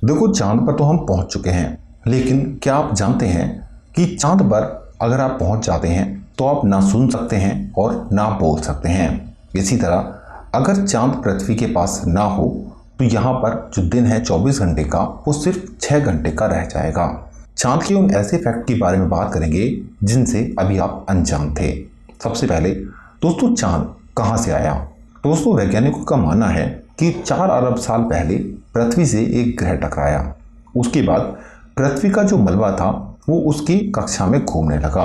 देखो, चांद पर तो हम पहुंच चुके हैं, लेकिन क्या आप जानते हैं कि चांद पर अगर आप पहुंच जाते हैं तो आप ना सुन सकते हैं और ना बोल सकते हैं। इसी तरह अगर चांद पृथ्वी के पास ना हो तो यहाँ पर जो दिन है 24 घंटे का, वो सिर्फ 6 घंटे का रह जाएगा। चांद के उन ऐसे फैक्ट के बारे में बात करेंगे जिनसे अभी आप अनजान थे। सबसे पहले दोस्तों, चांद कहाँ से आया? दोस्तों, वैज्ञानिकों का मानना है कि 4 अरब साल पहले पृथ्वी से एक ग्रह टकराया। उसके बाद पृथ्वी का जो मलबा था वो उसकी कक्षा में घूमने लगा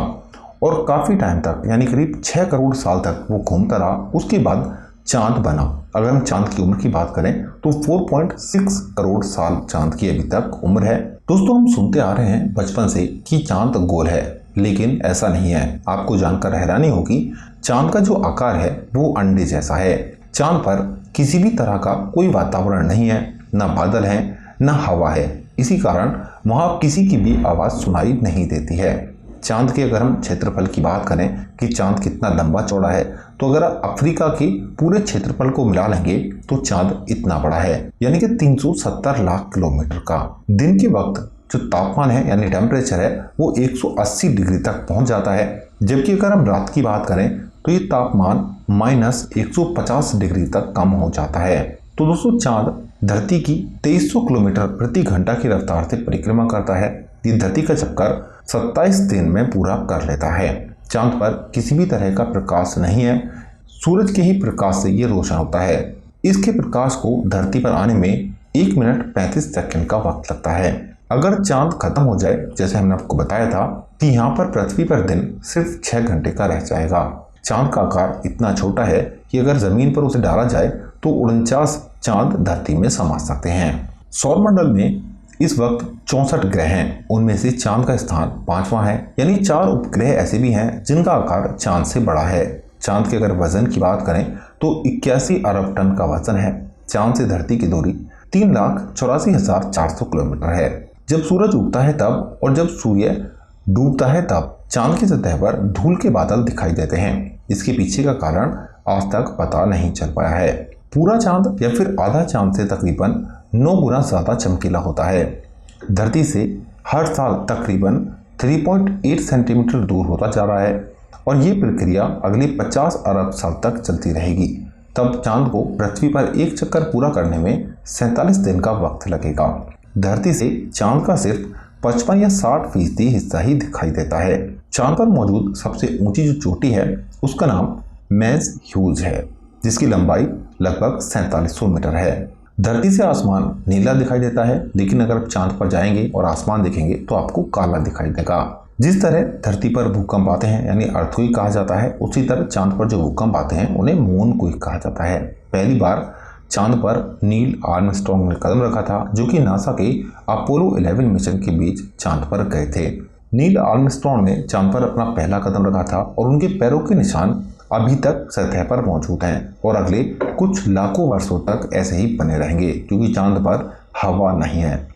और काफ़ी टाइम तक, यानी करीब 6 करोड़ साल तक वो घूमता रहा। उसके बाद चांद बना। अगर हम चांद की उम्र की बात करें तो 4.6 करोड़ साल चांद की अभी तक उम्र है। दोस्तों, हम सुनते आ रहे हैं बचपन से कि चांद गोल है, लेकिन ऐसा नहीं है। आपको जानकर हैरानी होगी, चांद का जो आकार है वो अंडे जैसा है। चांद पर किसी भी तरह का कोई वातावरण नहीं है, ना बादल है ना हवा है। इसी कारण वहाँ किसी की भी आवाज़ सुनाई नहीं देती है। चांद के अगर हम क्षेत्रफल की बात करें कि चांद कितना लंबा चौड़ा है, तो अगर अफ्रीका के पूरे क्षेत्रफल को मिला लेंगे तो चांद इतना बड़ा है, यानी कि 370 लाख किलोमीटर का। दिन के वक्त जो तापमान है यानी टेम्परेचर है वो 180 डिग्री तक पहुंच जाता है, जबकि अगर हम रात की बात करें तो ये तापमान -150 डिग्री तक कम हो जाता है। तो दोस्तों, चांद धरती की 2300 किलोमीटर प्रति घंटा की रफ्तार से परिक्रमा करता है। ये धरती का चक्कर 27 दिन में पूरा कर लेता है। चांद पर किसी भी तरह का प्रकाश नहीं है, सूरज के ही प्रकाश से ये रोशन होता है। इसके प्रकाश को धरती पर आने में 1 मिनट 35 सेकंड का वक्त लगता है। अगर चांद खत्म हो जाए, जैसे हमने आपको बताया था कि यहाँ पर पृथ्वी पर दिन सिर्फ 6 घंटे का रह जाएगा। चांद का आकार इतना छोटा है कि अगर जमीन पर उसे डाला जाए तो 49 चांद धरती में समा सकते हैं। सौरमंडल में इस वक्त 64 ग्रह हैं, उनमें से चांद का स्थान 5वां है, यानी 4 उपग्रह ऐसे भी हैं जिनका आकार चांद से बड़ा है। चांद के अगर वजन की बात करें तो 81 अरब टन का वजन है। चांद से धरती की दूरी 3,84,400 किलोमीटर है। जब सूरज उगता है तब और जब सूर्य डूबता है तब चांद की सतह पर धूल के बादल दिखाई देते हैं। इसके पीछे का कारण आज तक पता नहीं चल पाया है। पूरा चांद या फिर आधा चांद से तकरीबन 9 गुना ज़्यादा चमकीला होता है। धरती से हर साल तकरीबन 3.8 सेंटीमीटर दूर होता जा रहा है और ये प्रक्रिया अगले 50 अरब साल तक चलती रहेगी। तब चांद को पृथ्वी पर एक चक्कर पूरा करने में 47 दिन का वक्त लगेगा। धरती से चांद का सिर्फ 55 या 60% हिस्सा ही दिखाई देता है। चांद पर मौजूद सबसे ऊंची जो चोटी है उसका नाम मैज ह्यूज है, जिसकी लंबाई लगभग 4700 मीटर है। धरती से आसमान नीला दिखाई देता है, लेकिन अगर आप चांद पर जाएंगे और आसमान देखेंगे तो आपको काला दिखाई देगा। जिस तरह धरती पर भूकंप आते हैं यानी अर्थक्वेक कहा जाता है, उसी तरह चांद पर जो भूकंप आते हैं उन्हें मूनक्वेक कहा जाता है। पहली बार चांद पर नील आर्मस्ट्रॉन्ग ने कदम रखा था, जो कि नासा के अपोलो 11 मिशन के बीच चांद पर गए थे। नील आर्मस्ट्रॉन्ग ने चांद पर अपना पहला कदम रखा था और उनके पैरों के निशान अभी तक सतह पर मौजूद हैं और अगले कुछ लाखों वर्षों तक ऐसे ही बने रहेंगे, क्योंकि चांद पर हवा नहीं है।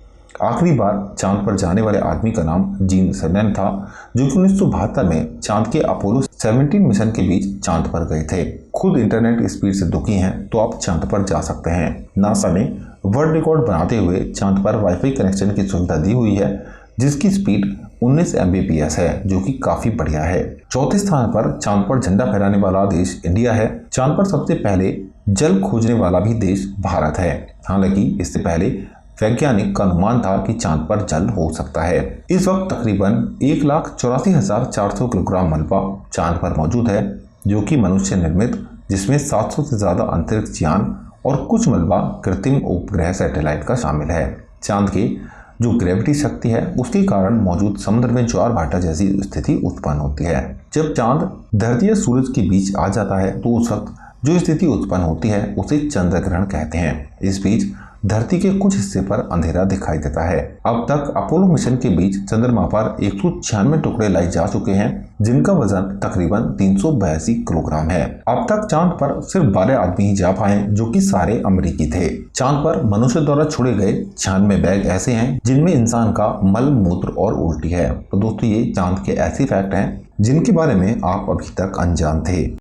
आखिरी बार चांद पर जाने वाले आदमी का नाम जीन सेडन था, जो कि 1972 में चांद के अपोलो 17 मिशन के बीच चांद पर गए थे। खुद इंटरनेट स्पीड से दुखी हैं तो आप चांद पर जा सकते हैं। नासा ने वर्ल्ड रिकॉर्ड बनाते हुए चांद पर वाईफाई कनेक्शन की सुविधा दी हुई है, जिसकी स्पीड 19 Mbps है, जो कि काफी बढ़िया है। चौथे स्थान पर चांद पर झंडा फहराने वाला देश इंडिया है। चांद पर सबसे पहले जल खोजने वाला भी देश भारत है। हालांकि इससे पहले वैज्ञानिक का अनुमान था कि चांद पर जल हो सकता है। इस वक्त तकरीबन 1,84,400 किलोग्राम मलबा चांद पर मौजूद है, जो कि मनुष्य निर्मित, जिसमें 700 से ज्यादा अंतरिक्ष यान और कुछ मलबा कृत्रिम उपग्रह सैटेलाइट का शामिल है। चांद के जो ग्रेविटी शक्ति है उसके कारण मौजूद समुद्र में ज्वार भाटा जैसी स्थिति उत्पन्न होती है। जब चांद धरती या सूरज के बीच आ जाता है तो उस वक्त जो स्थिति उत्पन्न होती है उसे चंद्र ग्रहण कहते हैं। इस बीच धरती के कुछ हिस्से पर अंधेरा दिखाई देता है। अब तक अपोलो मिशन के बीच चंद्रमा पर 196 टुकड़े लाए जा चुके हैं, जिनका वजन तकरीबन 382 किलोग्राम है। अब तक चांद पर सिर्फ 12 आदमी ही जा पाए, जो कि सारे अमेरिकी थे। चांद पर मनुष्य द्वारा छोड़े गए 96 बैग ऐसे हैं जिनमें इंसान का मल, मूत्र और उल्टी है। तो दोस्तों, ये चांद के ऐसे फैक्ट हैं जिनके बारे में आप अभी तक अनजान थे।